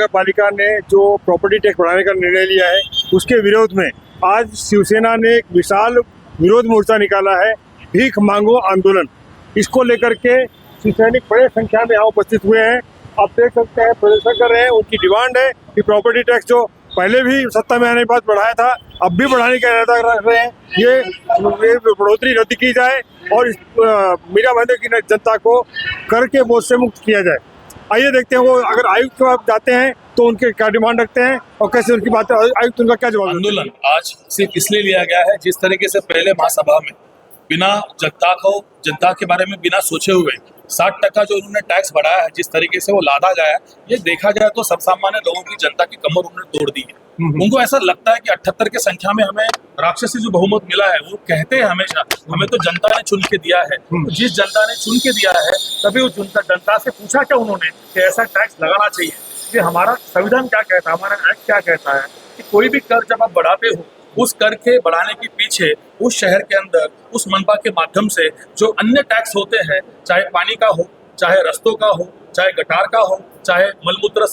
पालिका ने जो प्रॉपर्टी टैक्स बढ़ाने का निर्णय लिया है उसके विरोध में आज शिवसेना ने एक विशाल विरोध मोर्चा निकाला है, भीख मांगो आंदोलन। इसको लेकर के शिवसैनिक बड़े संख्या में यहाँ उपस्थित हुए हैं। आप देख सकते हैं प्रदर्शन कर रहे हैं। उनकी डिमांड है कि प्रॉपर्टी टैक्स जो पहले भी सत्ता में आने के बाद बढ़ाया था, अब भी बढ़ाने का इरादा रख रहे हैं, ये बढ़ोतरी रद्द की जाए और मीरा भाईंदर की जनता को कर के बोझ से मुक्त किया जाए। आइए देखते हैं वो अगर आयुक्त को आप जाते हैं तो उनके क्या डिमांड रखते हैं और कैसे उनकी बात आयुक्त उनका क्या जवाब। आंदोलन आज सिर्फ इसलिए लिया गया है, जिस तरीके से पहले महासभा में बिना जनता के बारे में बिना सोचे हुए 60% जो उन्होंने टैक्स बढ़ाया है, जिस तरीके से वो लादा गया है, ये देखा जाए तो सब सामान्य लोगों की जनता की कमर उन्होंने तोड़ दी है। उनको ऐसा लगता है कि 78 की संख्या में हमें राक्षसी जो बहुमत मिला है, वो कहते हैं हमेशा हमें तो जनता ने चुन के दिया है। तो जिस जनता ने चुन के दिया है तभी वो जनता से पूछा क्या उन्होंने कि ऐसा टैक्स लगाना चाहिए कि हमारा संविधान क्या कहता है, हमारा एक्ट क्या कहता है कि कोई भी कर जब आप बढ़ाते हो, उस कर के बढ़ाने के पीछे उस शहर के अंदर उस मनपा के माध्यम से जो अन्य टैक्स होते हैं, चाहे पानी का हो, चाहे रस्तों का हो, चाहे गटार का हो, चाहे मलमूत्र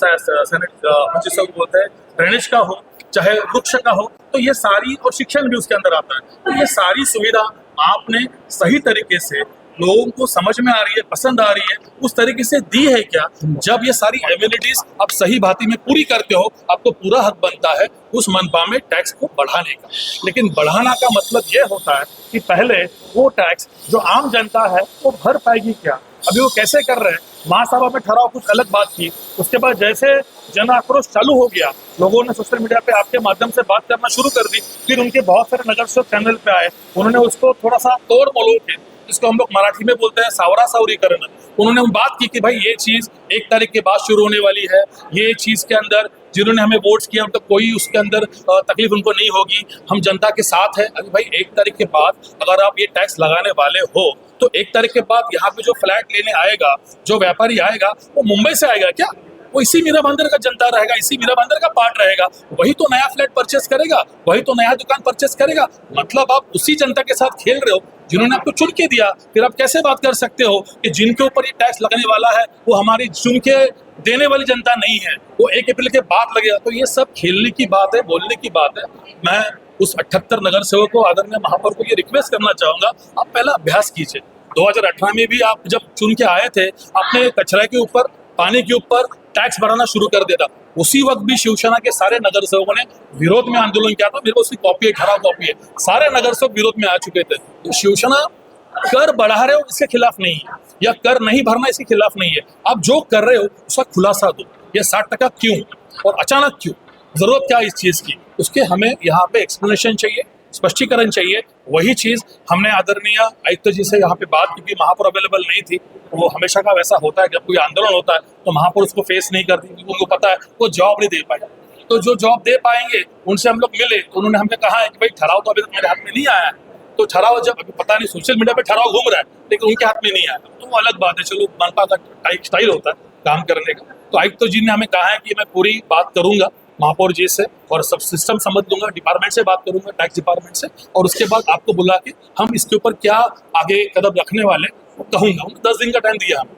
जिसे बोलते हैं ड्रेनेज का हो, चाहे वृक्ष का हो, तो ये सारी और शिक्षण भी उसके अंदर आता है। तो ये सारी सुविधा आपने सही तरीके से लोगों को समझ में आ रही है, पसंद आ रही है, उस तरीके से दी है क्या? जब ये सारी एमिनिटीज आप सही भांति में पूरी करते हो, आपको पूरा हक बनता है उस मनपा में टैक्स को बढ़ाने का। लेकिन बढ़ाना का मतलब ये होता है कि पहले वो टैक्स जो आम जनता है वो भर पाएगी क्या? अभी वो कैसे कर रहे हैं? महासभा में ठहराव कुछ अलग बात की, उसके बाद जैसे जन आक्रोश चालू हो गया, लोगों ने सोशल मीडिया पे आपके माध्यम से बात करना शुरू कर दी। फिर उनके बहुत सारे नगर सेवक चैनल पे आए, उन्होंने उसको थोड़ा सा तोड़ मरोड़ के, जिसको हम लोग मराठी में बोलते हैं सावरा सावरी करना, उन्होंने बात की कि भाई ये चीज 1 तारीख के बाद शुरू होने वाली है, ये चीज के अंदर जिन्होंने हमें वोट्स किया तो कोई उसके अंदर तकलीफ उनको नहीं होगी, हम जनता के साथ है। अरे भाई 1 तारीख के बाद अगर आप ये टैक्स लगाने वाले हो तो 1 तारीख के बाद यहाँ पे जो फ्लैट लेने आएगा, जो व्यापारी आएगा, वो मुंबई से आएगा क्या? वो इसी मीरा भाईंदर का जनता रहेगा, इसी मीरा भाईंदर का पार्ट रहेगा, वही तो नया फ्लैट परचेस करेगा, वही तो नया दुकान परचेस करेगा। मतलब आप उसी जनता के साथ खेल रहे हो जिन्होंने आपको चुन के दिया। फिर आप कैसे बात कर सकते हो कि जिनके ऊपर ये टैक्स लगने वाला है वो हमारी चुन के देने वाली जनता नहीं है, वो 1 अप्रैल के बाद लगेगा? तो ये सब खेलने की बात है, बोलने की बात है। मैं उस 78 नगर सेवक को, आदरणीय महापौर को ये रिक्वेस्ट करना चाहूंगा, आप पहला अभ्यास कीजिए। 2018 में भी आप जब चुन के आए थे, आपने कचरा के ऊपर, पानी के ऊपर टैक्स बढ़ाना शुरू कर देता। उसी वक्त भी शिवसेना के सारे नगर सेवकों ने विरोध में आंदोलन किया था। मेरे को उसकी कॉपी है, ठहराव कॉपी है, सारे नगर सेवक विरोध में आ चुके थे। तो शिवसेना कर बढ़ा रहे हो इसके खिलाफ नहीं है, या कर नहीं भरना इसके खिलाफ नहीं है। आप जो कर रहे हो उसका खुलासा दो, ये 60% क्यों और अचानक क्यों, जरूरत क्या इस चीज की, उसके हमें यहाँ पे एक्सप्लेनेशन चाहिए, स्पष्टीकरण चाहिए। वही चीज हमने आदरणीय आयुक्त जी से यहाँ पे बात की कि महापौर अवेलेबल नहीं थी। वो हमेशा का वैसा होता है, जब कोई आंदोलन होता है तो महापौर उसको फेस नहीं करती, क्योंकि उनको पता है वो जवाब नहीं दे पाए। तो जो जवाब दे पाएंगे उनसे हम लोग मिले, तो उन्होंने हमें कहा है कि भाई ठहराव तो अभी तक मेरे हाथ में नहीं आया है। तो ठहराव जब अभी पता नहीं सोशल मीडिया पे ठहराव घूम रहा है, लेकिन उनके हाथ में नहीं आया, तो वो अलग बात है। चलो, मनपा का स्टाइल होता है काम करने का। तो आयुक्त जी ने हमें कहा है कि मैं पूरी बात करूंगा महापौर जी से और सब सिस्टम समझ लूंगा, डिपार्टमेंट से बात करूंगा, टैक्स डिपार्टमेंट से, और उसके बाद आपको बुला के हम इसके ऊपर क्या आगे कदम रखने वाले कहूंगा। 10 दिन का टाइम दिया हमें।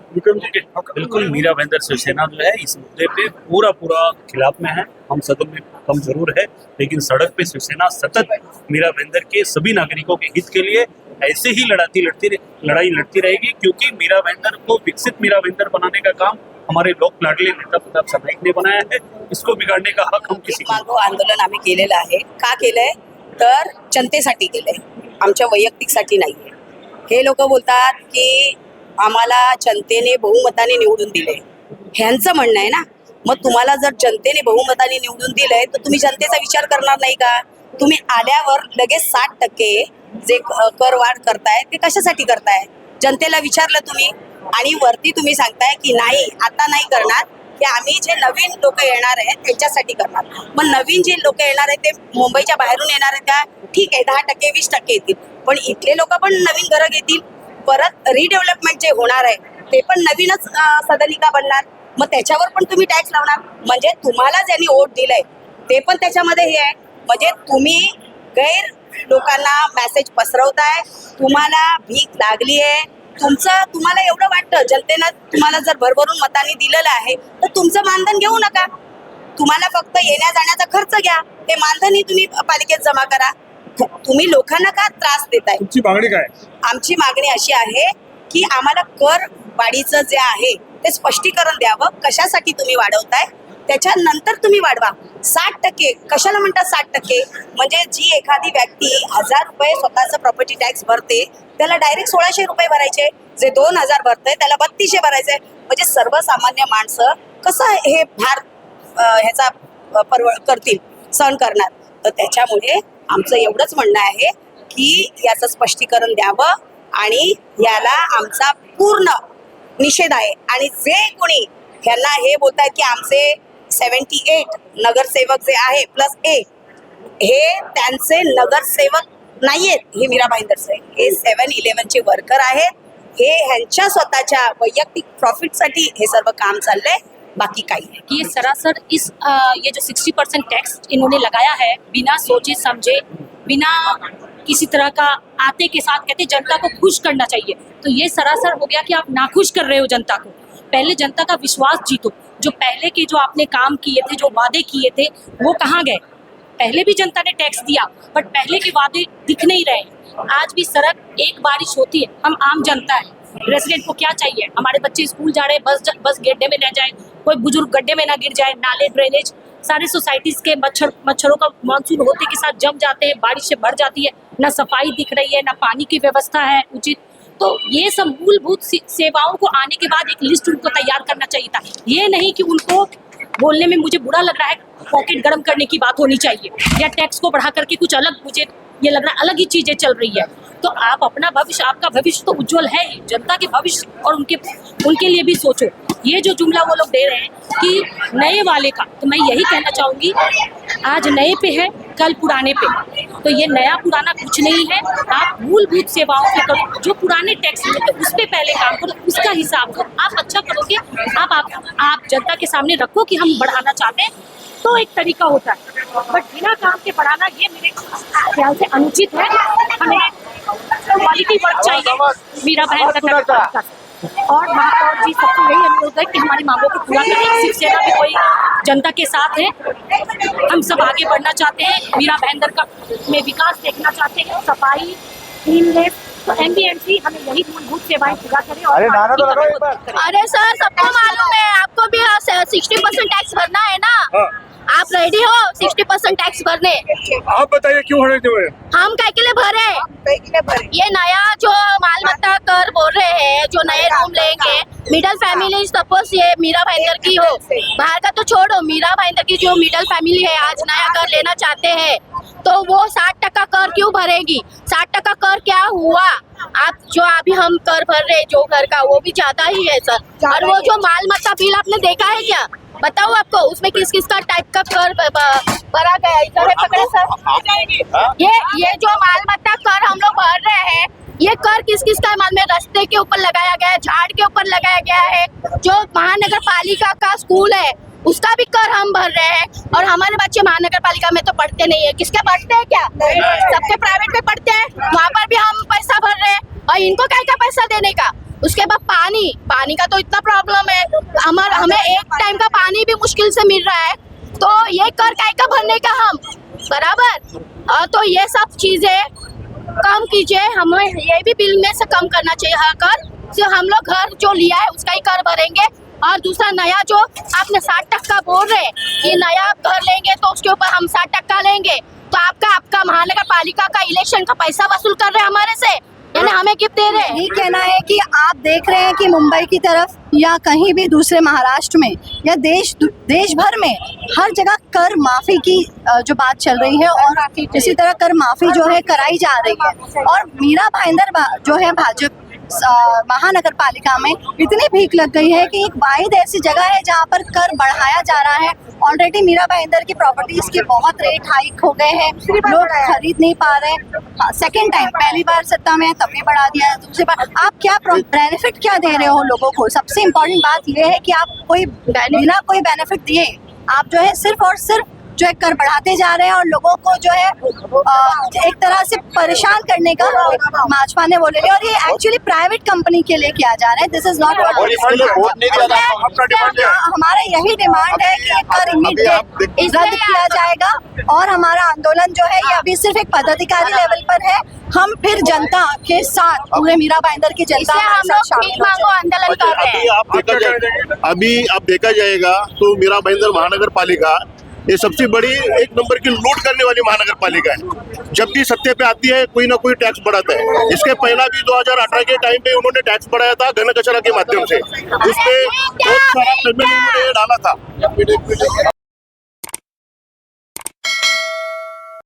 बिल्कुल, मीरा भाईंदर शिवसेना जो है इस मुद्दे पे पूरा खिलाफ में है। हम सदन में कम जरूर है, लेकिन सड़क पे शिवसेना सतत मीरा भाईंदर के सभी नागरिकों के हित के लिए ऐसे ही लड़ाई लड़ती रहेगी, क्योंकि मीरा भाईंदर को विकसित मीरा भाईंदर बनाने का काम हमारे लोक लाडले नेता प्रताप सरनाईक ने बनाया है। इसको बिगाड़ने का हक हम किसी मागो आंदोलन आम्ही केलेलं आहे। का केलंय तर जनतेसाठी केलंय, आमच्या वैयक्तिकसाठी नाहीये। हे लोक बोलतात की आम्हाला जनतेने बहुमताने निवडून दिले, ह्यांचं म्हणणं आहे ना। मग तुम्हाला जर जनतेने बहुमताने निवडून दिलंय तर तुम्ही जनतेचा विचार करणार नाही का? तुम्ही आल्यावर लगेच 60% जे कर वाढ करताय ते कशासाठी करताय? जनतेला विचारलं तुम्ही? आणि वरती तुम्ही सांगताय की नाही, आता नाही करणार, की आम्ही जे नवीन लोक येणार आहेत त्यांच्यासाठी करणार। मग नवीन जे लोक येणार आहेत ते मुंबईच्या बाहेरून येणार आहेत का? ठीक आहे, 10% 20% येतील, पण इथले लोक पण नवीन घरं घेतील। परत रिडेव्हलपमेंट जे होणार आहे ते पण नवीनच सदनिका बनणार, मग त्याच्यावर पण तुम्ही टॅक्स लावणार। म्हणजे तुम्हाला ज्यांनी वोट दिलंय ते पण त्याच्यामध्ये हे आहे। म्हणजे तुम्ही गैर लोकांना मेसेज पसरवताय, तुम्हाला भीक लागली आहे। तुम्हाला एवढं वाटतं जनतेनं तुम्हाला जर भरभरून मतांनी दिलेलं आहे तर तुमचं मानधन घेऊ नका, तुम्हाला फक्त येण्या जाण्याचा खर्च घ्या, ते मानधनही तुम्ही पालिकेत जमा करा. तुम्ही लोकांना का त्रास देताय? तुमची मागणी काय? आमची मागणी अशी आहे की आम्हाला कर वाढीचं जे आहे ते स्पष्टीकरण द्यावं. कशासाठी तुम्ही वाढवताय, त्याच्यानंतर तुम्ही वाढवा. 60% कशाला म्हणतात 60%? म्हणजे जी एखादी व्यक्ती 1000 रुपये स्वतःचं प्रॉपर्टी टॅक्स भरते त्याला डायरेक्ट 1600 रुपये भरायचे. जे 2000 भरतंय त्याला 3200 भरायचे. म्हणजे सर्वसामान्य माणसं कसं हे भार ह्याचा करतील, सहन करणार. तर त्याच्यामुळे आमचं एवढंच म्हणणं आहे की याचं स्पष्टीकरण द्यावं आणि याला आमचा पूर्ण निषेध आहे. आणि जे कोणी ह्यांना हे बोलत आहेत की आमचे 78 नगरसेवक जे आहे प्लस ए, हे त्यांचे नगरसेवक नाहीयेत. हे मीरा भाईंदरचे हे 7-11चे वर्कर आहेत. हे ह्यांच्या स्वतःच्या वैयक्तिक प्रॉफिटसाठी हे सर्व काम चाललंय, बाकी काही नहीं. कि ये सरासर ये जो 60% टैक्स इन्होंने लगाया है बिना सोचे समझे, बिना किसी तरह का आते के साथ कहते जनता को खुश करना चाहिए. तो ये सरासर हो गया कि आप नाखुश कर रहे हो जनता को. पहले जनता का विश्वास जीतो. जो पहले के जो आपने काम किए थे, जो वादे किए थे, वो कहाँ गए? पहले भी जनता ने टैक्स दिया बट पहले के वादे दिख नहीं रहे. आज भी सड़क एक बारिश होती है, हम आम जनता है, रेसिडेंट को क्या चाहिए? हमारे बच्चे स्कूल जा रहे हैं, बस गड्ढे में न जाए, कोई बुजुर्ग गड्ढे में ना गिर जाए. नाले ड्रेनेज सारे सोसाइटीज के मच्छरों का मानसून होते के साथ जम जाते हैं, बारिश से भर जाती है. ना सफाई दिख रही है, ना पानी की व्यवस्था है उचित. तो ये सब मूलभूत सेवाओं को आने के बाद एक लिस्ट उनको तैयार करना चाहिए था. ये नहीं कि उनको बोलने में मुझे बुरा लग रहा है, पॉकेट गर्म करने की बात होनी चाहिए या टैक्स को बढ़ा करके कुछ अलग, मुझे ये लग रहा है अलग ही चीजें चल रही है. तो आप अपना भविष्य, आपका भविष्य तो उज्जवल है ही, जनता के भविष्य और उनके लिए भी सोचो. ये जो जुमला वो लोग दे रहे हैं कि नए वाले का, तो मैं यही कहना चाहूँगी आज नए पे है कल पुराने पे. तो ये नया पुराना कुछ नहीं है. आप मूलभूत सेवाओं पे करो, जो पुराने टैक्स मिलते उस पर पहले काम करो, उसका हिसाब करो. आप अच्छा करोगे, आप जनता के सामने रखो कि हम बढ़ाना चाहते हैं, तो एक तरीका होता है. बट बिना काम के बढ़ाना ये मेरे ख्याल से अनुचित है. हमें क्वालिटी वर्क चाहिए. मीरा बहन का और महापौर जी सबको यही अनुरोध है कि हमारी मांगों को पूरा करें. शिवसेना भी कोई जनता के साथ है, हम सब आगे बढ़ना चाहते हैं. मीरा भाईंदर का में विकास देखना चाहते हैं, सफाई, क्लीननेस. तो एमबीएमसी हमें यही मूलभूत सेवाएं पूरा करें. अरे सर, सबको मालूम है, आपको भी 60% टैक्स भरना है ना. आप रेडी हो 60% टैक्स भरने? आप बताइए क्यों भरे थे? हम काय के लिए भरे? ये नया जो मालमत्ता कर बोल रहे हैं, जो नए रूम लेंगे, मिडिल फैमिली, सपोज ये मीरा भाईंदर की हो, बाहर का तो छोड़ो, मीरा भाईंदर की जो मिडिल फैमिली है आज नया कर लेना चाहते हैं, तो वो 60% कर क्यों भरेगी? 60% कर क्या हुआ? आप जो अभी हम कर भर रहे जो घर का, वो भी ज्यादा ही है सर. और वो जो मालमत्ता बिल आपने देखा है क्या? बताओ आपको उसमें किस किस का टाइप का कर भरा गया? इधर है, पकड़े सर. ये जो मालमत्ता कर हम लोग भर रहे हैं, ये कर किस किस का माल में? रास्ते के ऊपर लगाया गया है, झाड़ के ऊपर लगाया गया है. जो महानगर पालिका का स्कूल है उसका भी कर हम भर रहे हैं. और हमारे बच्चे महानगर पालिका में तो पढ़ते नहीं है. किसके पढ़ते हैं क्या? सबके प्राइवेट में पढ़ते हैं, वहाँ पर भी हम पैसा भर रहे हैं. और इनको क्या क्या पैसा देने का? उसके बाद पानी का तो इतना प्रॉब्लम है. हमें एक टाइम का पानी भी मुश्किल से मिल रहा है. तो ये कर काय का भरने का हम बराबर. तो ये सब चीजें कम कीजिए. हमें ये भी बिल में से कम करना चाहिए. हर कर जो हम लोग घर जो लिया है उसका ही कर भरेंगे. और दूसरा नया जो आपने 60% बोल रहे हैं कि नया घर लेंगे तो उसके ऊपर हम 60% लेंगे, तो आपका महानगर पालिका का इलेक्शन का पैसा वसूल कर रहे हैं हमारे से, यानी हमें गिफ्ट दे रहे हैं. यही कहना है कि आप देख रहे हैं कि मुंबई की तरफ या कहीं भी दूसरे महाराष्ट्र में या देश भर में हर जगह कर माफी की जो बात चल रही है और इसी तरह कर माफी जो है कराई जा रही है. और मीरा भाईंदर जो है भाजपा महानगर पालिका में इतनी भीख लग गई है कि एक वाहिद ऐसी जगह है जहाँ पर कर बढ़ाया जा रहा है. ऑलरेडी मीरा भाईंदर की प्रॉपर्टीज के बहुत रेट हाइक हो गए हैं, लोग खरीद नहीं पा रहे हैं. सेकंड टाइम, पहली बार सत्ता में तब भी बढ़ा दिया है, दूसरी बार आप क्या बेनिफिट क्या दे रहे हो लोगों को? सबसे इम्पोर्टेंट बात यह है कि आप बिना कोई बेनिफिट दिए आप जो है सिर्फ और सिर्फ जो है कर बढ़ाते जा रहे हैं और लोगों को जो है एक तरह से परेशान करने का भाजपा ने बोले और ये एक्चुअली प्राइवेट कंपनी के लिए किया जा रहा है। दिस इज नॉट और इसके लिए वोट नहीं दिया जाएगा। आपका डिमांड क्या है? हमारा यही डिमांड है कि ये कर इमीडिएट रद्द किया जाएगा और हमारा आंदोलन जो है ये अभी सिर्फ एक पदाधिकारी लेवल पर है। हम फिर जनता के साथ पूरे मीरा भाईंदर की जनता इसलिए हम लोग भीख मांगो आंदोलन कर रहे हैं। अभी आप देखा जाएगा तो मीरा भाईंदर महानगर पालिका ये सबसे बड़ी एक नंबर की लूट करने वाली महानगर पालिका है। जब भी सत्ते पे आती है कोई ना कोई टैक्स बढ़ाता है। इसके पहला भी 2018 के टाइम पे उन्होंने टैक्स बढ़ाया था घन कचरा के माध्यम से, उसपे बहुत सारा पेमेंट उन्होंने डाला था।